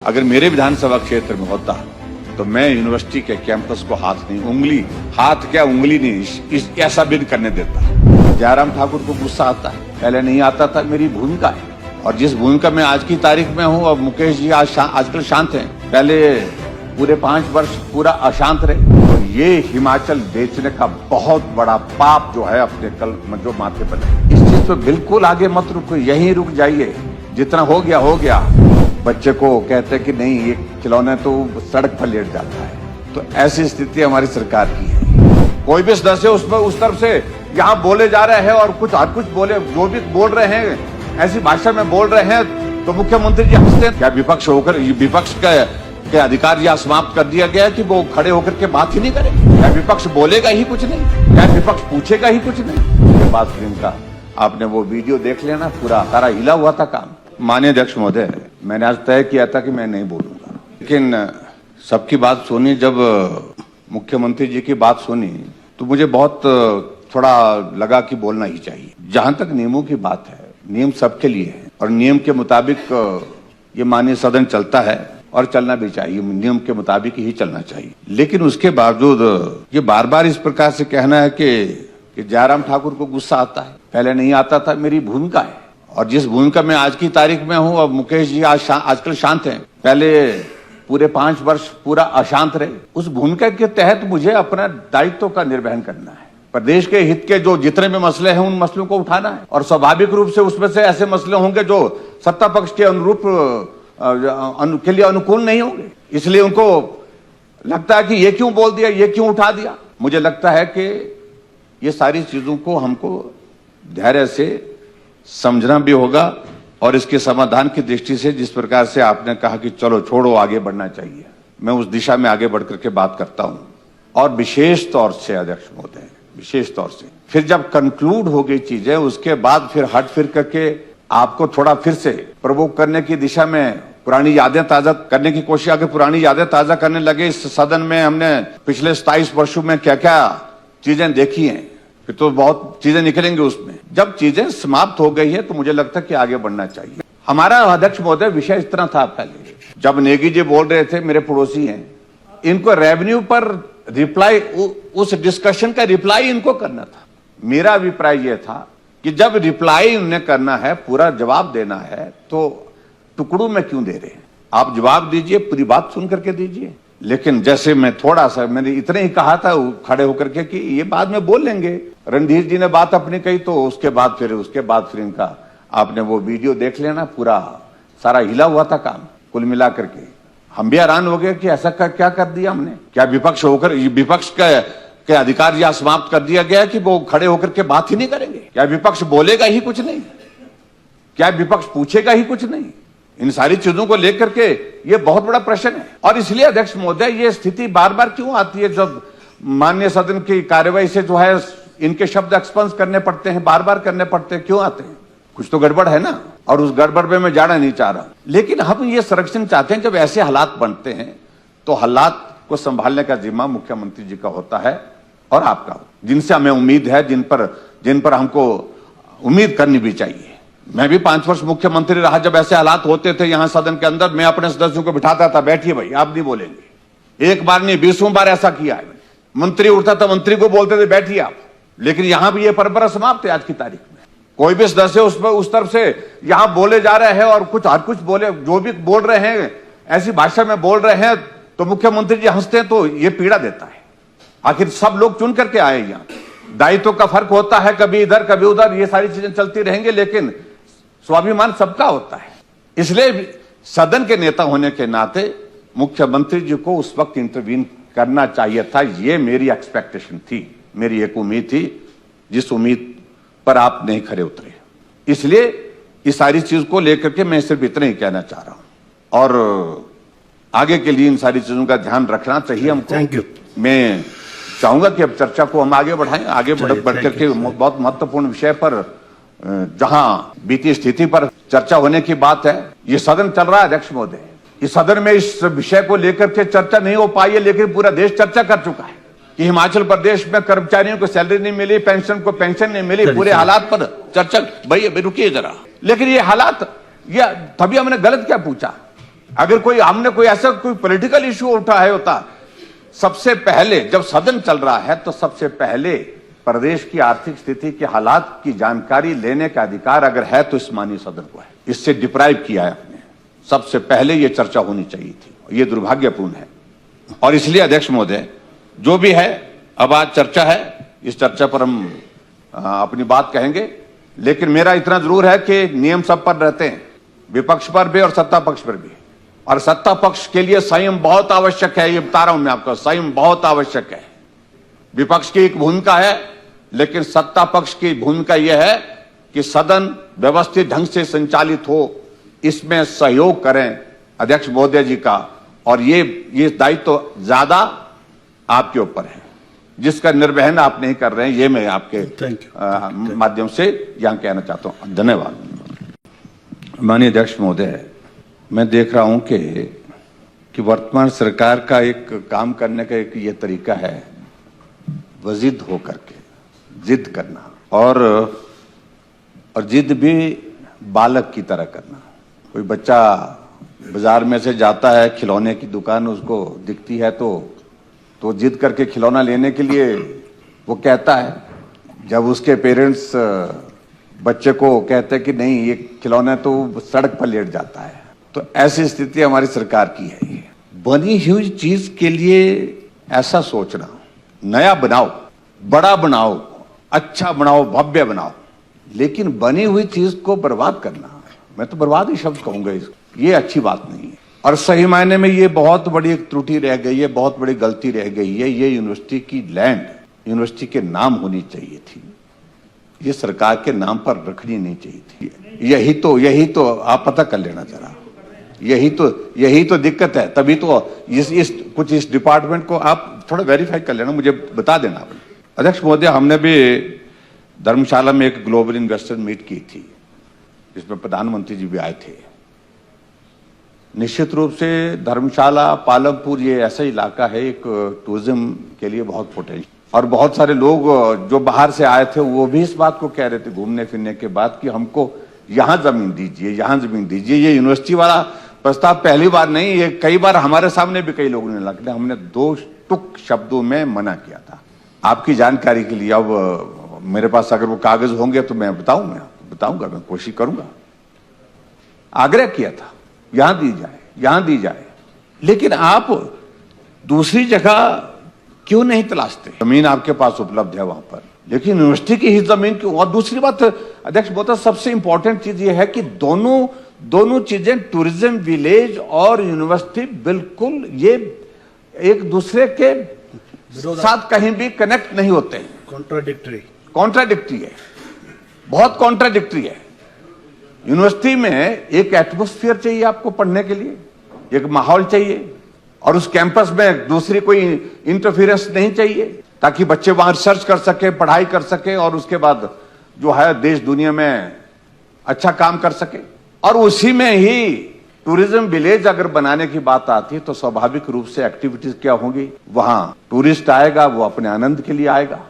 अगर मेरे विधानसभा क्षेत्र में होता तो मैं यूनिवर्सिटी के कैंपस को हाथ क्या उंगली नहीं ऐसा भी करने देता। जयराम ठाकुर को गुस्सा आता है, पहले नहीं आता था, मेरी भूमिका है। और जिस भूमिका में आज की तारीख में हूँ, अब मुकेश जी आजकल शांत हैं, पहले पूरे 5 वर्ष पूरा अशांत रहे। तो ये हिमाचल बेचने का बहुत बड़ा पाप जो है अपने कल जो माथे पर है, इस चीज पे बिल्कुल आगे मत रुको, यहीं रुक जाइए। जितना हो गया। बच्चे को कहते हैं कि नहीं ये खिलौने तो सड़क पर लेट जाता है। तो ऐसी स्थिति हमारी सरकार की है। कोई भी सदस्य उसमें उस तरफ से यहाँ बोले जा रहे हैं और हर कुछ बोले, जो भी बोल रहे हैं ऐसी भाषा में बोल रहे हैं, तो मुख्यमंत्री जी हंसते हैं। क्या विपक्ष के अधिकार यह समाप्त कर दिया गया कि वो खड़े होकर के बात ही नहीं करेंगे? क्या विपक्ष बोलेगा ही कुछ नहीं? क्या विपक्ष पूछेगा ही कुछ नहीं? उसके बाद फिर इनका आपने वो वीडियो देख लेना, पूरा सारा हिला हुआ था काम। माननीय अध्यक्ष महोदय, मैंने आज तय किया था कि मैं नहीं बोलूंगा, लेकिन सबकी बात सुनी, जब मुख्यमंत्री जी की बात सुनी तो मुझे बहुत थोड़ा लगा कि बोलना ही चाहिए। जहां तक नियमों की बात है, नियम सबके लिए है और नियम के मुताबिक ये माननीय सदन चलता है और चलना भी चाहिए, नियम के मुताबिक ही चलना चाहिए। लेकिन उसके बावजूद ये बार बार इस प्रकार से कहना है कि जयराम ठाकुर को गुस्सा आता है, पहले नहीं आता था, मेरी भूमिका है। और जिस भूमिका में आज की तारीख में हूँ, अब मुकेश जी आजकल शांत हैं, पहले पूरे 5 वर्ष पूरा अशांत रहे। उस भूमिका के तहत मुझे अपना दायित्व का निर्वहन करना है। प्रदेश के हित के जो जितने भी मसले हैं उन मसलों को उठाना है, और स्वाभाविक रूप से उसमें से ऐसे मसले होंगे जो सत्ता पक्ष के अनुरूप के लिए अनुकूल नहीं होंगे। इसलिए उनको लगता है कि ये क्यों बोल दिया, ये क्यों उठा दिया। मुझे लगता है कि ये सारी चीजों को हमको धैर्य से समझना भी होगा, और इसके समाधान की दृष्टि से जिस प्रकार से आपने कहा कि चलो छोड़ो, आगे बढ़ना चाहिए, मैं उस दिशा में आगे बढ़ करके बात करता हूं। और विशेष तौर से अध्यक्ष महोदय, विशेष तौर से फिर जब कंक्लूड हो गई चीजें, उसके बाद फिर हट फिर करके आपको थोड़ा फिर से प्रोवोक करने की दिशा में पुरानी यादें ताजा करने की कोशिश, अगर पुरानी यादें ताजा करने लगे इस सदन में, हमने पिछले 27 वर्षों में क्या क्या चीजें देखी हैं, फिर तो बहुत चीजें निकलेंगी उसमें। जब चीजें समाप्त हो गई है तो मुझे लगता है कि आगे बढ़ना चाहिए। हमारा अध्यक्ष महोदय विषय इस तरह था, पहले जब नेगी जी बोल रहे थे, मेरे पड़ोसी हैं, इनको रेवेन्यू पर रिप्लाई, उस डिस्कशन का रिप्लाई इनको करना था। मेरा अभिप्राय यह था कि जब रिप्लाई उन्हें करना है, पूरा जवाब देना है, तो टुकड़ों में क्यों दे रहे हैं? आप जवाब दीजिए, पूरी बात सुन करके दीजिए। लेकिन जैसे मैंने इतने ही कहा था खड़े होकर के कि ये बाद में बोल लेंगे, रणधीर जी ने बात अपनी कही, तो उसके बाद फिर इनका आपने वो वीडियो देख लेना, पूरा सारा हिला हुआ था काम। कुल मिला करके हम भी हैरान हो गए कि ऐसा क्या कर दिया हमने। क्या विपक्ष के अधिकार यह समाप्त कर दिया गया कि वो खड़े होकर के बात ही नहीं करेंगे? क्या विपक्ष बोलेगा ही कुछ नहीं? क्या विपक्ष पूछेगा ही कुछ नहीं? इन सारी चीजों को लेकर के ये बहुत बड़ा प्रश्न है। और इसलिए अध्यक्ष महोदय, ये स्थिति बार बार क्यों आती है, जब माननीय सदन की कार्यवाही से जो है इनके शब्द एक्सपंस करने पड़ते हैं, बार बार करने पड़ते हैं, क्यों आते हैं? कुछ तो गड़बड़ है ना, और उस गड़बड़ में मैं जाना नहीं चाह रहा। लेकिन हम ये संरक्षण चाहते हैं, जब ऐसे हालात बनते हैं तो हालात को संभालने का जिम्मा मुख्यमंत्री जी का होता है और आपका, जिनसे हमें उम्मीद है, जिन पर हमको उम्मीद करनी भी चाहिए। मैं भी 5 वर्ष मुख्यमंत्री रहा, जब ऐसे हालात होते थे यहां सदन के अंदर, मैं अपने सदस्यों को बिठाता था, बैठिए भाई, आप नहीं बोलेंगे। एक बार नहीं, 20 बार ऐसा किया है। मंत्री उठता था, मंत्री को बोलते थे बैठिए आप। लेकिन यहां भी ये परंपरा समाप्त है आज की तारीख में। कोई भी सदस्य उस तरफ से यहां बोले जा रहे हैं और हर कुछ बोले, जो भी बोल रहे हैं ऐसी भाषा में बोल रहे हैं, तो मुख्यमंत्री जी हंसते हैं, तो ये पीड़ा देता है। आखिर सब लोग चुन करके आए यहाँ, दायित्व का फर्क होता है, कभी इधर कभी उधर, ये सारी चीजें चलती रहेंगे, लेकिन स्वाभिमान सबका होता है। इसलिए सदन के नेता होने के नाते मुख्यमंत्री जी को उस वक्त इंटरवीन करना चाहिए था। ये मेरी एक्सपेक्टेशन थी, मेरी एक उम्मीद थी, जिस उम्मीद पर आप नहीं खरे उतरे। इसलिए इस सारी चीज को लेकर के मैं सिर्फ इतना ही कहना चाह रहा हूं, और आगे के लिए इन सारी चीजों का ध्यान रखना चाहिए हमको। Thank you. मैं चाहूंगा कि अब चर्चा को हम आगे बढ़ाएं, आगे बढ़ करके बहुत महत्वपूर्ण विषय पर, जहां बीती स्थिति पर चर्चा होने की बात है। ये सदन चल रहा है अध्यक्ष महोदय, इस सदन में इस विषय को लेकर के चर्चा नहीं हो पाई है, लेकिन पूरा देश चर्चा कर चुका है कि हिमाचल प्रदेश में कर्मचारियों को सैलरी नहीं मिली, पेंशन को पेंशन नहीं मिली, पूरे हालात पर चर्चा। भाई रुकिए जरा, लेकिन ये हालात, ये तभी हमने गलत क्या पूछा? अगर कोई हमने कोई ऐसा कोई पॉलिटिकल इश्यू उठाया होता, सबसे पहले जब सदन चल रहा है तो सबसे पहले प्रदेश की आर्थिक स्थिति के हालात की जानकारी लेने का अधिकार अगर है तो इस माननीय सदन को है। इससे डिप्राइव किया है आपने। सबसे पहले यह चर्चा होनी चाहिए थी। यह दुर्भाग्यपूर्ण है और इसलिए अध्यक्ष महोदय जो भी है, अब आज चर्चा है, इस चर्चा पर हम अपनी बात कहेंगे, लेकिन मेरा इतना जरूर है कि नियम सब पर रहते हैं, विपक्ष पर भी और सत्ता पक्ष पर भी। और सत्ता पक्ष के लिए संयम बहुत आवश्यक है, ये बता रहा हूं मैं आपको, संयम बहुत आवश्यक है। विपक्ष की एक भूमिका है, लेकिन सत्ता पक्ष की भूमिका यह है कि सदन व्यवस्थित ढंग से संचालित हो, इसमें सहयोग करें अध्यक्ष महोदय जी का। और ये दायित्व तो ज्यादा आपके ऊपर है, जिसका निर्वहन आप नहीं कर रहे हैं। ये मैं आपके माध्यम से यहां कहना चाहता हूं। धन्यवाद। माननीय अध्यक्ष महोदय, मैं देख रहा हूं कि वर्तमान सरकार का एक काम करने का एक ये तरीका है, वजिद होकर के जिद करना, और जिद भी बालक की तरह करना। कोई बच्चा बाजार में से जाता है, खिलौने की दुकान उसको दिखती है तो जिद करके खिलौना लेने के लिए वो कहता है। जब उसके पेरेंट्स बच्चे को कहते हैं कि नहीं ये खिलौना, तो सड़क पर लेट जाता है। तो ऐसी स्थिति हमारी सरकार की है। ये बनी हुई चीज के लिए ऐसा सोचना, नया बनाओ, बड़ा बनाओ, अच्छा बनाओ, भव्य बनाओ, लेकिन बनी हुई चीज को बर्बाद करना, मैं तो बर्बाद ही शब्द कहूंगा इसको, ये अच्छी बात नहीं है। और सही मायने में ये बहुत बड़ी एक त्रुटि रह गई है, बहुत बड़ी गलती रह गई है। ये यूनिवर्सिटी की लैंड यूनिवर्सिटी के नाम होनी चाहिए थी, ये सरकार के नाम पर रखनी नहीं चाहिए थी। यही तो आप पता कर लेना जरा, यही तो दिक्कत है। तभी तो इस डिपार्टमेंट को आप थोड़ा वेरीफाई कर लेना, मुझे बता देना। अध्यक्ष महोदय, हमने भी धर्मशाला में एक ग्लोबल इन्वेस्टर मीट की थी, जिसमें प्रधानमंत्री जी भी आए थे। निश्चित रूप से धर्मशाला, पालमपुर ये ऐसा इलाका है, एक टूरिज्म के लिए बहुत पोटेंशियल, और बहुत सारे लोग जो बाहर से आए थे वो भी इस बात को कह रहे थे घूमने फिरने के बाद कि हमको यहाँ जमीन दीजिए, यहाँ जमीन दीजिए। ये यूनिवर्सिटी वाला प्रस्ताव पहली बार नहीं, ये कई बार हमारे सामने भी कई लोगों ने लगा, हमने 2 टुक शब्दों में मना किया था। आपकी जानकारी के लिए, अब मेरे पास अगर वो कागज होंगे तो मैं बताऊंगा, मैं कोशिश करूंगा। आग्रह किया था यहां दी जाए, लेकिन आप दूसरी जगह क्यों नहीं तलाशते? जमीन आपके पास उपलब्ध है वहां पर, लेकिन यूनिवर्सिटी की ही जमीन क्यों? और दूसरी बात अध्यक्ष महोदय, सबसे इंपॉर्टेंट चीज ये है कि दोनों चीजें, टूरिज्म विलेज और यूनिवर्सिटी, बिल्कुल ये एक दूसरे के साथ कहीं भी कनेक्ट नहीं होते हैं। कॉन्ट्राडिक्टरी है, बहुत कॉन्ट्राडिक्टरी है। यूनिवर्सिटी में एक एटमॉस्फेयर चाहिए आपको पढ़ने के लिए, एक माहौल चाहिए, और उस कैंपस में दूसरी कोई इंटरफेरेंस नहीं चाहिए, ताकि बच्चे वहां रिसर्च कर सके, पढ़ाई कर सके, और उसके बाद जो है देश दुनिया में अच्छा काम कर सके। और उसी में ही टूरिज्म विलेज अगर बनाने की बात आती है तो स्वाभाविक रूप से एक्टिविटीज क्या होंगी, वहां टूरिस्ट आएगा, वो अपने आनंद के लिए आएगा,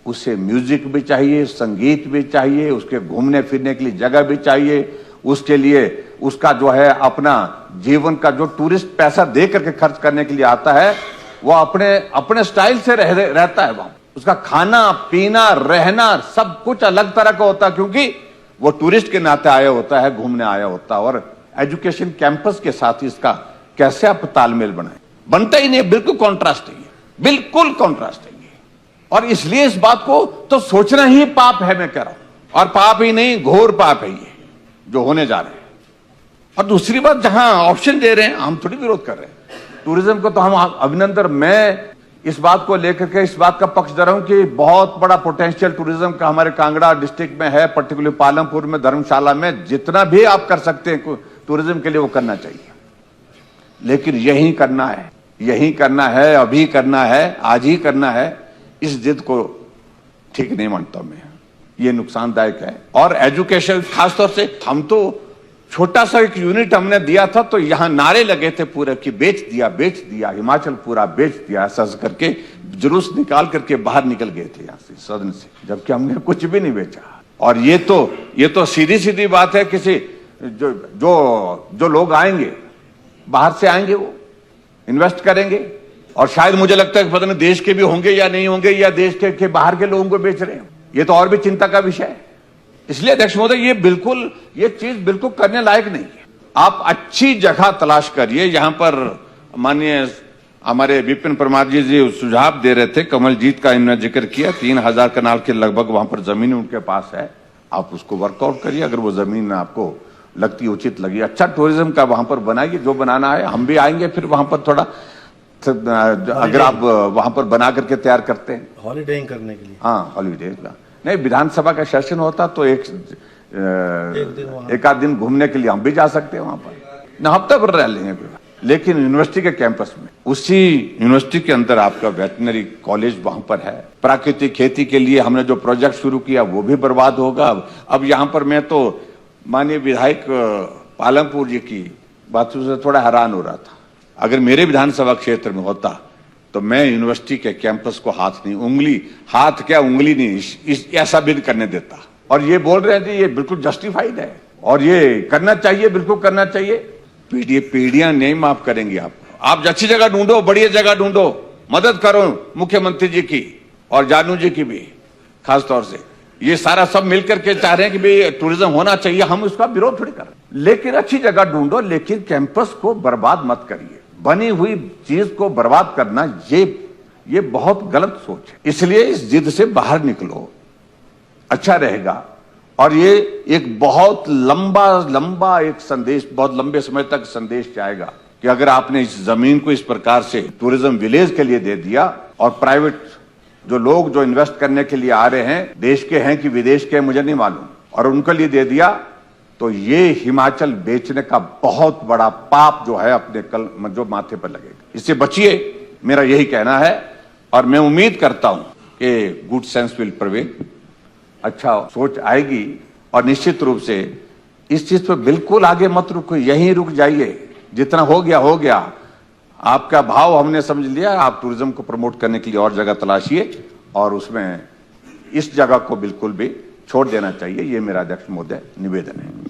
उसे म्यूजिक भी चाहिए, संगीत भी चाहिए, उसके घूमने फिरने के लिए जगह भी चाहिए, उसके लिए उसका जो है अपना जीवन का जो टूरिस्ट पैसा दे करके खर्च करने के लिए आता है, वो अपने स्टाइल से रहता है वहां। उसका खाना पीना रहना सब कुछ अलग तरह का होता है, क्योंकि वो टूरिस्ट के नाते आया होता है, घूमने आया होता है। और एजुकेशन कैंपस के साथ इसका कैसे आप तालमेल बनाए? बनता ही नहीं, बिल्कुल कॉन्ट्रास्ट है, बिल्कुल कॉन्ट्रास्ट है। और इसलिए इस बात को तो सोचना ही पाप है, मैं कह रहा हूं, और पाप ही नहीं, घोर पाप है ये जो होने जा रहे हैं। और दूसरी बात, जहां ऑप्शन दे रहे हैं, हम थोड़ी विरोध कर रहे हैं टूरिज्म को, तो हम अभिनंदन, मैं इस बात को लेकर के इस बात का पक्ष दे रहा हूं कि बहुत बड़ा पोटेंशियल टूरिज्म का हमारे कांगड़ा डिस्ट्रिक्ट में है, पर्टिकुलर पालमपुर में, धर्मशाला में, जितना भी आप कर सकते हैं टूरिज्म के लिए वो करना चाहिए। लेकिन यही करना है, अभी करना है, आज ही करना है, इस जिद को ठीक नहीं मानता मैं, ये नुकसानदायक है। और एजुकेशन खासतौर से, हम तो छोटा सा एक यूनिट हमने दिया था तो यहां नारे लगे थे पूरे कि बेच दिया, हिमाचल पूरा बेच दिया, ऐसा करके जुलूस निकाल करके बाहर निकल गए थे यहां से, सदन से, जबकि हमने कुछ भी नहीं बेचा। और ये तो सीधी बात है, किसी जो लोग आएंगे बाहर से आएंगे, वो इन्वेस्ट करेंगे और शायद मुझे लगता है कि पता नहीं देश के भी होंगे या नहीं होंगे, या देश के बाहर के लोगों को बेच रहे हैं। ये तो और भी चिंता का विषय है। इसलिए अध्यक्ष महोदय ये चीज बिल्कुल करने लायक नहीं है। आप अच्छी जगह तलाश करिए। यहां पर माननीय हमारे विपिन परमार जी सुझाव दे रहे थे, कमलजीत का इन्होंने जिक्र किया, 3000 कनाल के लगभग वहां पर जमीन उनके पास है। आप उसको वर्कआउट करिए, अगर वो जमीन आपको लगती उचित लगी, अच्छा टूरिज्म का वहां पर बनाइए, जो बनाना है। हम भी आएंगे फिर वहां पर थोड़ा, अगर आप वहां पर बना करके तैयार करते हैं हॉलीडेइंग करने के लिए। हाँ, हॉलीडे का नहीं, विधानसभा का सेशन होता तो एक आध दिन घूमने के लिए हम भी जा सकते हैं वहां पर, न हफ्ता भर रह लेंगे। लेकिन यूनिवर्सिटी के कैंपस में, उसी यूनिवर्सिटी के अंदर आपका वेटनरी कॉलेज वहां पर है। प्राकृतिक खेती के लिए हमने जो प्रोजेक्ट शुरू किया वो भी बर्बाद होगा। अब यहां पर मैं तो माननीय विधायक पालमपुर जी की बातों से थोड़ा हैरान हो रहा था। अगर मेरे विधानसभा क्षेत्र में होता तो मैं यूनिवर्सिटी के कैंपस को हाथ क्या उंगली नहीं ऐसा बिन करने देता। और ये बोल रहे हैं कि ये बिल्कुल जस्टिफाइड है और ये करना चाहिए, बिल्कुल करना चाहिए। पीढ़ियां नहीं माफ करेंगी आपको। आप अच्छी जगह ढूंढो, बढ़िया जगह ढूंढो, मदद करो मुख्यमंत्री जी की और जानू जी की भी खास तौर से। ये सारा सब मिलकर के चाह रहे हैं कि भाई टूरिज्म होना चाहिए, हम उसका विरोध थोड़ी कर रहे हैं। लेकिन अच्छी जगह ढूंढो, लेकिन कैंपस को बर्बाद मत करिए। बनी हुई चीज को बर्बाद करना ये बहुत गलत सोच है। इसलिए इस जिद से बाहर निकलो, अच्छा रहेगा। और ये एक बहुत लंबा एक संदेश, बहुत लंबे समय तक संदेश जाएगा कि अगर आपने इस जमीन को इस प्रकार से टूरिज्म विलेज के लिए दे दिया और प्राइवेट जो लोग जो इन्वेस्ट करने के लिए आ रहे हैं, देश के हैं कि विदेश के हैं मुझे नहीं मालूम, और उनके लिए दे दिया, तो ये हिमाचल बेचने का बहुत बड़ा पाप जो है अपने कल जो माथे पर लगेगा। इससे बचिए, मेरा यही कहना है। और मैं उम्मीद करता हूं कि गुड सेंस विल प्रिवेल, अच्छा सोच आएगी। और निश्चित रूप से इस चीज पर बिल्कुल आगे मत रुको, यहीं रुक जाइए। जितना हो गया। आपका भाव हमने समझ लिया। आप टूरिज्म को प्रमोट करने के लिए और जगह तलाशिए और उसमें इस जगह को बिल्कुल भी छोड़ देना चाहिए। ये मेरा अध्यक्ष महोदय निवेदन है।